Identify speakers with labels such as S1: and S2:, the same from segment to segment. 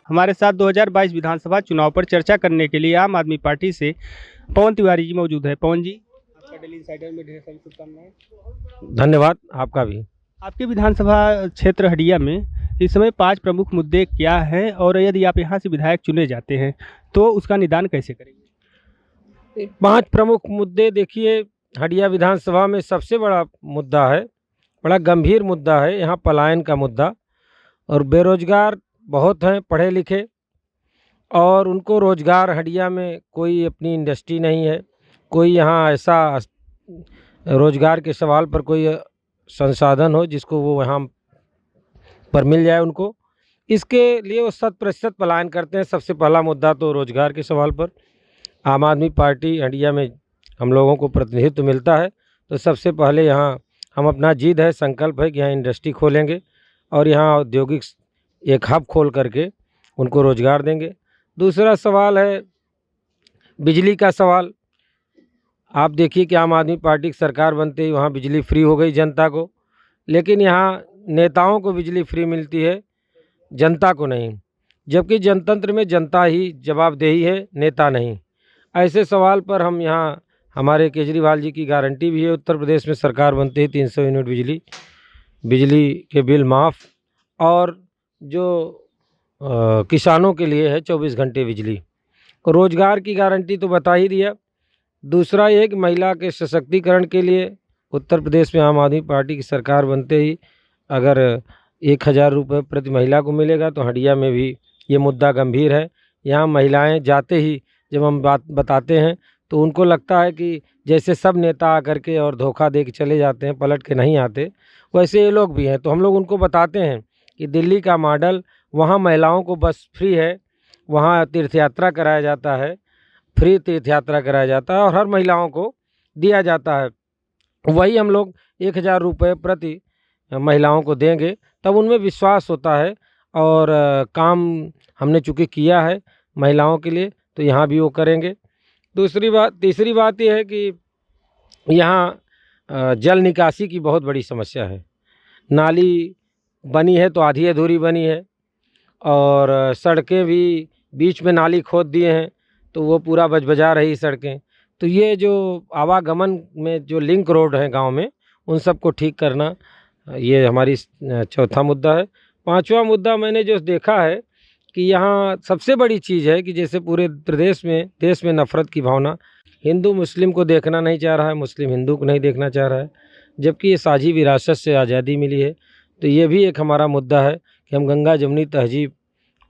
S1: हमारे साथ 2022 विधानसभा चुनाव पर चर्चा करने के लिए आम आदमी पार्टी से पवन तिवारी जी मौजूद है। पवन जी, आपका डेली इंसाइडर में ढेर सारी शुभकामनाएं।
S2: धन्यवाद आपका भी।
S1: आपके विधानसभा क्षेत्र हडिया में इस समय 5 प्रमुख मुद्दे क्या हैं और यदि आप यहाँ से विधायक चुने जाते हैं तो उसका निदान कैसे करेंगे?
S2: 5 प्रमुख मुद्दे देखिए, हडिया विधानसभा में सबसे बड़ा मुद्दा है, बड़ा गंभीर मुद्दा है यहाँ पलायन का मुद्दा। और बेरोजगार बहुत हैं पढ़े लिखे, और उनको रोजगार हडिया में कोई अपनी इंडस्ट्री नहीं है, कोई यहाँ ऐसा रोजगार के सवाल पर कोई संसाधन हो जिसको वो यहाँ पर मिल जाए उनको। इसके लिए वो 100% पलायन करते हैं। सबसे पहला मुद्दा तो रोजगार के सवाल पर आम आदमी पार्टी हडिया में हम लोगों को प्रतिनिधित्व मिलता है, तो सबसे पहले यहाँ हम अपना जिद है, संकल्प है कि यहाँ इंडस्ट्री खोलेंगे और यहाँ औद्योगिक एक हब खोल करके उनको रोजगार देंगे। दूसरा सवाल है बिजली का सवाल। आप देखिए कि आम आदमी पार्टी की सरकार बनते ही वहाँ बिजली फ्री हो गई जनता को, लेकिन यहाँ नेताओं को बिजली फ्री मिलती है, जनता को नहीं, जबकि जनतंत्र में जनता ही जवाबदेही है, नेता नहीं। ऐसे सवाल पर हम यहाँ, हमारे केजरीवाल जी की गारंटी भी है, उत्तर प्रदेश में सरकार बनते ही 300 यूनिट बिजली के बिल माफ़, और जो किसानों के लिए है 24 घंटे बिजली। रोजगार की गारंटी तो बता ही दिया। दूसरा ये कि महिला के सशक्तिकरण के लिए उत्तर प्रदेश में आम आदमी पार्टी की सरकार बनते ही अगर 1000 रुपये प्रति महिला को मिलेगा, तो हडिया में भी ये मुद्दा गंभीर है। यहाँ महिलाएं जाते ही जब हम बात बताते हैं तो उनको लगता है कि जैसे सब नेता आकर के और धोखा दे के चले जाते हैं, पलट के नहीं आते, वैसे ये लोग भी हैं। तो हम लोग उनको बताते हैं कि दिल्ली का मॉडल, वहाँ महिलाओं को बस फ्री है, वहाँ तीर्थ यात्रा कराया जाता है, फ्री तीर्थ यात्रा कराया जाता है और हर महिलाओं को दिया जाता है। वही हम लोग 1000 रुपये प्रति महिलाओं को देंगे, तब उनमें विश्वास होता है। और काम हमने चूँकि किया है महिलाओं के लिए, तो यहाँ भी वो करेंगे। तीसरी बात ये है कि यहाँ जल निकासी की बहुत बड़ी समस्या है। नाली बनी है तो आधी अधूरी बनी है, और सड़कें भी बीच में नाली खोद दिए हैं तो वो पूरा बजबजा रही सड़कें। तो ये जो आवागमन में जो लिंक रोड हैं गांव में, उन सब को ठीक करना, ये हमारी चौथा मुद्दा है। पांचवा मुद्दा मैंने जो देखा है कि यहाँ सबसे बड़ी चीज़ है कि जैसे पूरे प्रदेश में, देश में नफ़रत की भावना, हिंदू मुस्लिम को देखना नहीं चाह रहा है, मुस्लिम हिंदू को नहीं देखना चाह रहा है, जबकि ये साझी विरासत से आज़ादी मिली है। तो ये भी एक हमारा मुद्दा है कि हम गंगा जमुनी तहजीब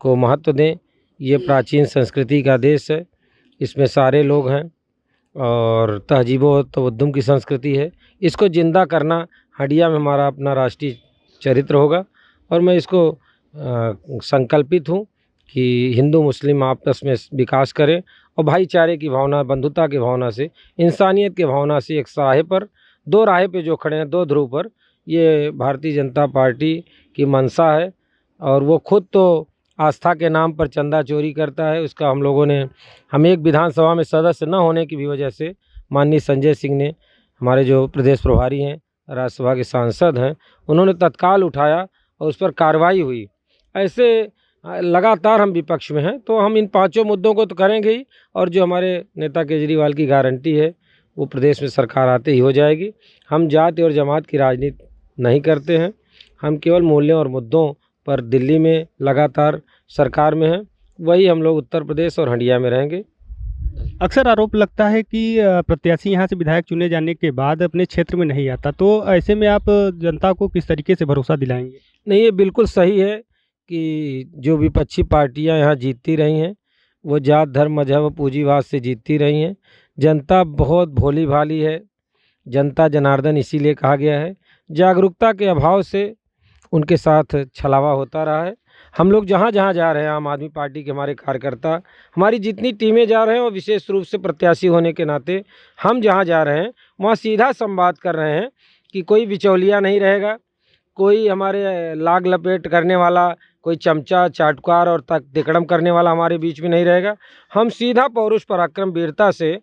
S2: को महत्व दें। ये प्राचीन संस्कृति का देश है, इसमें सारे लोग हैं और तहजीब व तमद्दुन की संस्कृति है। इसको ज़िंदा करना हडिया में हमारा अपना राष्ट्रीय चरित्र होगा, और मैं इसको संकल्पित हूँ कि हिंदू मुस्लिम आपस में विकास करें और भाईचारे की भावना, बंधुता की भावना से, इंसानियत की भावना से एक राह पर, दो राह पे जो खड़े हैं, दो ध्रुव पर, ये भारतीय जनता पार्टी की मंशा है। और वो खुद तो आस्था के नाम पर चंदा चोरी करता है। उसका हम एक विधानसभा में सदस्य न होने की भी वजह से माननीय संजय सिंह ने, हमारे जो प्रदेश प्रभारी हैं, राज्यसभा के सांसद हैं, उन्होंने तत्काल उठाया और उस पर कार्रवाई हुई। ऐसे लगातार हम विपक्ष में हैं, तो हम इन 5 मुद्दों को तो करेंगे ही, और जो हमारे नेता केजरीवाल की गारंटी है वो प्रदेश में सरकार आते ही हो जाएगी। हम जाति और जमात की राजनीति नहीं करते हैं, हम केवल मूल्यों और मुद्दों पर दिल्ली में लगातार सरकार में हैं, वही हम लोग उत्तर प्रदेश और हंडिया में रहेंगे।
S1: अक्सर आरोप लगता है कि प्रत्याशी यहाँ से विधायक चुने जाने के बाद अपने क्षेत्र में नहीं आता, तो ऐसे में आप जनता को किस तरीके से भरोसा दिलाएंगे?
S2: नहीं, ये बिल्कुल सही है कि जो विपक्षी पार्टियां यहाँ जीतती रही हैं, वो जात धर्म मजहब पूंजीवाद से जीतती रही हैं। जनता बहुत भोली भाली है, जनता जनार्दन इसीलिए कहा गया है। जागरूकता के अभाव से उनके साथ छलावा होता रहा है। हम लोग जहाँ जहाँ जा रहे हैं, आम आदमी पार्टी के हमारे कार्यकर्ता, हमारी जितनी टीमें जा रहे हैं, और विशेष रूप से प्रत्याशी होने के नाते हम जहाँ जा रहे हैं वहाँ सीधा संवाद कर रहे हैं कि कोई बिचौलिया नहीं रहेगा, कोई हमारे लाग लपेट करने वाला, कोई चमचा चाटुकार और तक तिकड़म करने वाला हमारे बीच में नहीं रहेगा। हम सीधा पौरुष पराक्रम वीरता से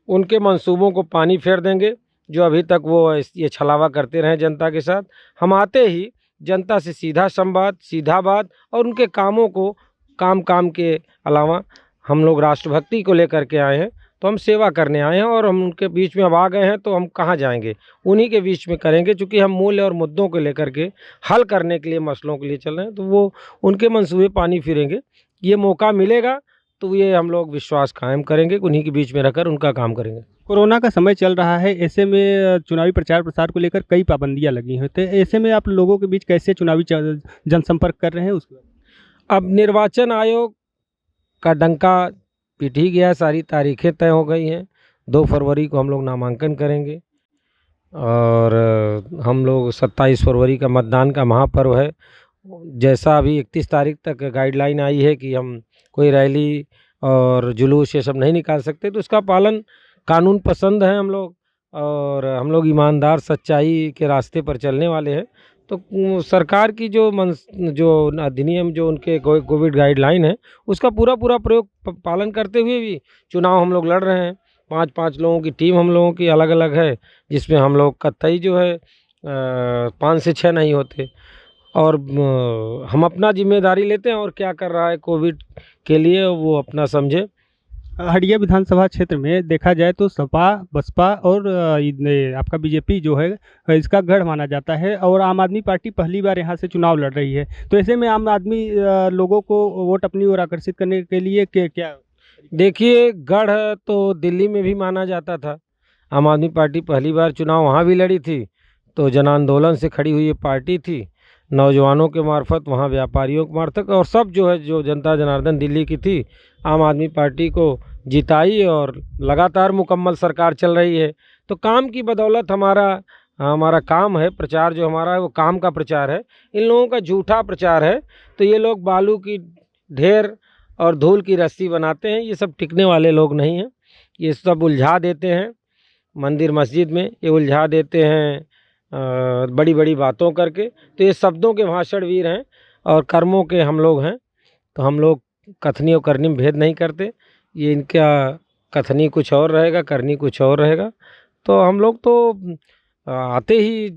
S2: उनके मंसूबों को पानी फेर देंगे, जो अभी तक वो ये छलावा करते रहे जनता के साथ। हम आते ही जनता से सीधा संवाद, सीधा बात और उनके कामों को काम के अलावा हम लोग राष्ट्रभक्ति को लेकर के आए हैं, तो हम सेवा करने आए हैं और हम उनके बीच में अब आ गए हैं तो हम कहाँ जाएंगे, उन्हीं के बीच में करेंगे। चूँकि हम मूल्य और मुद्दों को लेकर के हल करने के लिए, मसलों के लिए चल रहे हैं, तो वो उनके मंसूबे पानी फिरेंगे। ये मौका मिलेगा तो ये हम लोग विश्वास कायम करेंगे, उन्हीं के बीच में रहकर उनका काम करेंगे।
S1: कोरोना का समय चल रहा है, ऐसे में चुनावी प्रचार प्रसार को लेकर कई पाबंदियां लगी हैं, तो ऐसे में आप लोगों के बीच कैसे चुनावी जनसंपर्क कर रहे हैं उसके बारे
S2: अब निर्वाचन आयोग का डंका पिट ही गया, सारी तारीखें तय हो गई हैं। 2 फरवरी को हम लोग नामांकन करेंगे और हम लोग 27 फरवरी का मतदान का महापर्व है। जैसा अभी 31 तारीख तक गाइडलाइन आई है कि हम कोई रैली और जुलूस ये सब नहीं निकाल सकते, तो उसका पालन, कानून पसंद है हम लोग और हम लोग ईमानदार सच्चाई के रास्ते पर चलने वाले हैं। तो सरकार की जो अधिनियम, जो उनके कोविड गाइडलाइन है, उसका पूरा प्रयोग पालन करते हुए भी चुनाव हम लोग लड़ रहे हैं। 5-5 लोगों की टीम हम लोगों की अलग अलग है, जिसमें हम लोग कतई जो है 5 से 6 नहीं होते और हम अपना जिम्मेदारी लेते हैं और क्या कर रहा है कोविड के लिए वो अपना समझे।
S1: हड़िया विधानसभा क्षेत्र में देखा जाए तो सपा, बसपा और आपका बीजेपी जो है इसका गढ़ माना जाता है और आम आदमी पार्टी पहली बार यहाँ से चुनाव लड़ रही है। तो ऐसे में आम आदमी लोगों को वोट अपनी ओर आकर्षित करने के लिए क्या?
S2: देखिए, गढ़ तो दिल्ली में भी माना जाता था। आम आदमी पार्टी पहली बार चुनाव वहाँ भी लड़ी थी, तो जन आंदोलन से खड़ी हुई ये पार्टी थी। नौजवानों के मार्फत, वहाँ व्यापारियों के मार्फत और सब जो है, जो जनता जनार्दन दिल्ली की थी, आम आदमी पार्टी को जिताई और लगातार मुकम्मल सरकार चल रही है। तो काम की बदौलत हमारा काम है, प्रचार जो हमारा है वो काम का प्रचार है। इन लोगों का झूठा प्रचार है, तो ये लोग बालू की ढेर और धूल की रस्सी बनाते हैं। ये सब टिकने वाले लोग नहीं हैं। ये सब उलझा देते हैं मंदिर मस्जिद में, ये उलझा देते हैं बड़ी बड़ी बातों करके। तो ये शब्दों के भाषण वीर हैं और कर्मों के हम लोग हैं। तो हम लोग कथनी और करनी में भेद नहीं करते। ये इनका कथनी कुछ और रहेगा, करनी कुछ और रहेगा। तो हम लोग तो आते ही,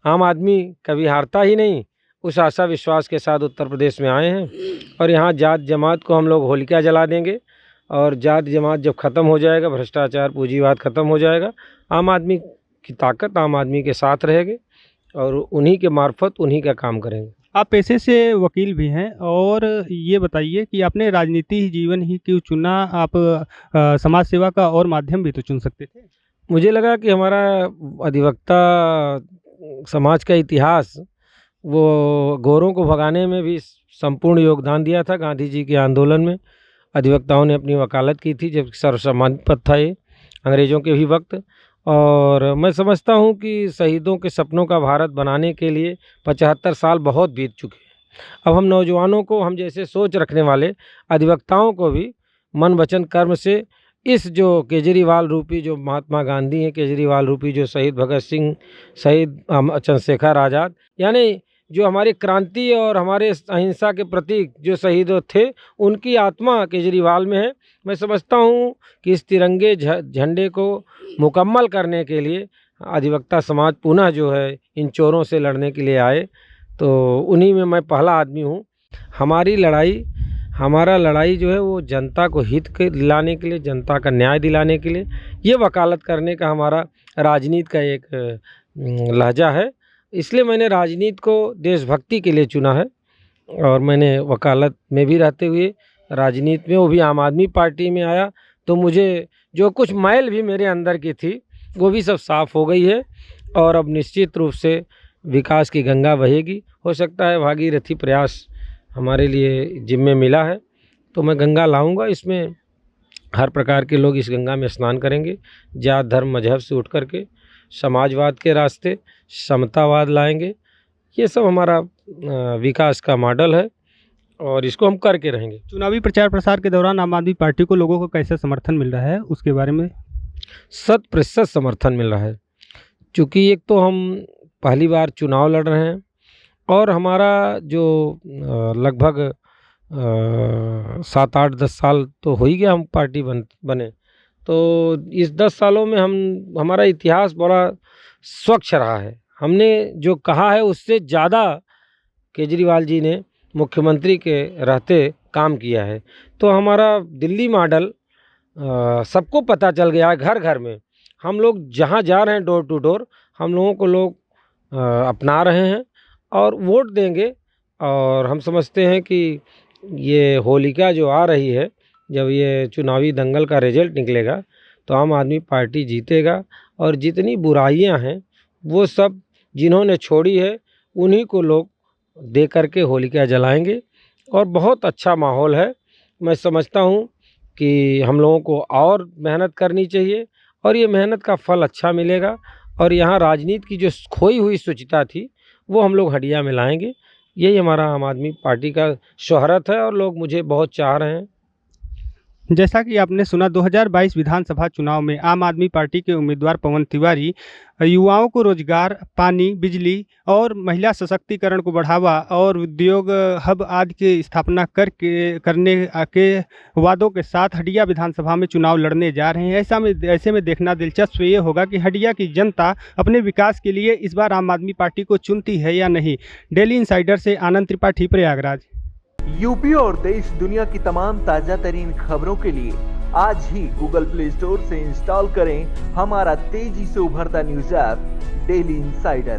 S2: आम आदमी कभी हारता ही नहीं, उस आशा विश्वास के साथ उत्तर प्रदेश में आए हैं। और यहाँ जात जमात को हम लोग होलिका जला देंगे और जात जमात जब ख़त्म हो जाएगा, भ्रष्टाचार पूंजीवाद ख़त्म हो जाएगा, आम आदमी की ताकत आम आदमी के साथ रहेगी और उन्हीं के मार्फत उन्हीं का काम करेंगे।
S1: आप पेशे से वकील भी हैं और ये बताइए कि आपने राजनीति जीवन ही क्यों चुना? आप समाज सेवा का और माध्यम भी तो चुन सकते थे।
S2: मुझे लगा कि हमारा अधिवक्ता समाज का इतिहास, वो गोरों को भगाने में भी संपूर्ण योगदान दिया था। गांधी जी के आंदोलन में अधिवक्ताओं ने अपनी वकालत की थी, जब सर्वसम्मानित पद था ये अंग्रेज़ों के भी वक्त। और मैं समझता हूँ कि शहीदों के सपनों का भारत बनाने के लिए 75 साल बहुत बीत चुके हैं। अब हम नौजवानों को, हम जैसे सोच रखने वाले अधिवक्ताओं को भी मन वचन कर्म से इस जो केजरीवाल रूपी, जो महात्मा गांधी हैं, केजरीवाल रूपी जो शहीद भगत सिंह, शहीद चंद्रशेखर आज़ाद, यानी जो हमारी क्रांति और हमारे अहिंसा के प्रतीक जो शहीद थे, उनकी आत्मा केजरीवाल में है। मैं समझता हूँ कि इस तिरंगे झंडे को मुकम्मल करने के लिए अधिवक्ता समाज पुनः जो है इन चोरों से लड़ने के लिए आए, तो उन्हीं में मैं पहला आदमी हूँ। हमारा लड़ाई जो है वो जनता को हित के दिलाने के लिए, जनता का न्याय दिलाने के लिए, ये वकालत करने का हमारा राजनीति का एक लहजा है। इसलिए मैंने राजनीति को देशभक्ति के लिए चुना है और मैंने वकालत में भी रहते हुए राजनीति में, वो भी आम आदमी पार्टी में आया, तो मुझे जो कुछ मैल भी मेरे अंदर की थी वो भी सब साफ़ हो गई है और अब निश्चित रूप से विकास की गंगा बहेगी। हो सकता है भागीरथी प्रयास हमारे लिए जिम्मे मिला है, तो मैं गंगा लाऊंगा। इसमें हर प्रकार के लोग इस गंगा में स्नान करेंगे, जात धर्म मजहब से उठ करके समाजवाद के रास्ते समतावाद लाएंगे। ये सब हमारा विकास का मॉडल है और इसको हम करके रहेंगे।
S1: चुनावी प्रचार प्रसार के दौरान आम आदमी पार्टी को लोगों को कैसे समर्थन मिल रहा है, उसके बारे में?
S2: 100% समर्थन मिल रहा है, क्योंकि एक तो हम पहली बार चुनाव लड़ रहे हैं और हमारा जो लगभग 7-8-10 साल तो हो ही गया हम पार्टी बने। तो इस 10 सालों में हमारा इतिहास बड़ा स्वच्छ रहा है। हमने जो कहा है उससे ज़्यादा केजरीवाल जी ने मुख्यमंत्री के रहते काम किया है। तो हमारा दिल्ली मॉडल सबको पता चल गया है, घर घर में हम लोग जहाँ जा रहे हैं डोर टू डोर हम लोगों को लोग अपना रहे हैं और वोट देंगे। और हम समझते हैं कि ये होलिका जो आ रही है, जब ये चुनावी दंगल का रिजल्ट निकलेगा तो आम आदमी पार्टी जीतेगा और जितनी बुराइयां हैं वो सब जिन्होंने छोड़ी है उन्हीं को लोग दे करके होलिका जलाएंगे और बहुत अच्छा माहौल है। मैं समझता हूँ कि हम लोगों को और मेहनत करनी चाहिए और ये मेहनत का फल अच्छा मिलेगा और यहाँ राजनीति की जो खोई हुई शुचिता थी वो हम लोग हंडिया में लाएंगे। यही हमारा आम आदमी पार्टी का शोहरत है और लोग मुझे बहुत चाह रहे हैं।
S1: जैसा कि आपने सुना, 2022 विधानसभा चुनाव में आम आदमी पार्टी के उम्मीदवार पवन तिवारी युवाओं को रोजगार, पानी, बिजली और महिला सशक्तिकरण को बढ़ावा और उद्योग हब आदि की स्थापना करने के वादों के साथ हंडिया विधानसभा में चुनाव लड़ने जा रहे हैं। ऐसे में देखना दिलचस्प ये होगा कि हंडिया की जनता अपने विकास के लिए इस बार आम आदमी पार्टी को चुनती है या नहीं। डेली इंसाइडर से आनंद त्रिपाठी, प्रयागराज।
S3: यूपी और देश दुनिया की तमाम ताजा तरीन खबरों के लिए आज ही गूगल प्ले स्टोर से इंस्टॉल करें हमारा तेजी से उभरता न्यूज ऐप डेली इंसाइडर।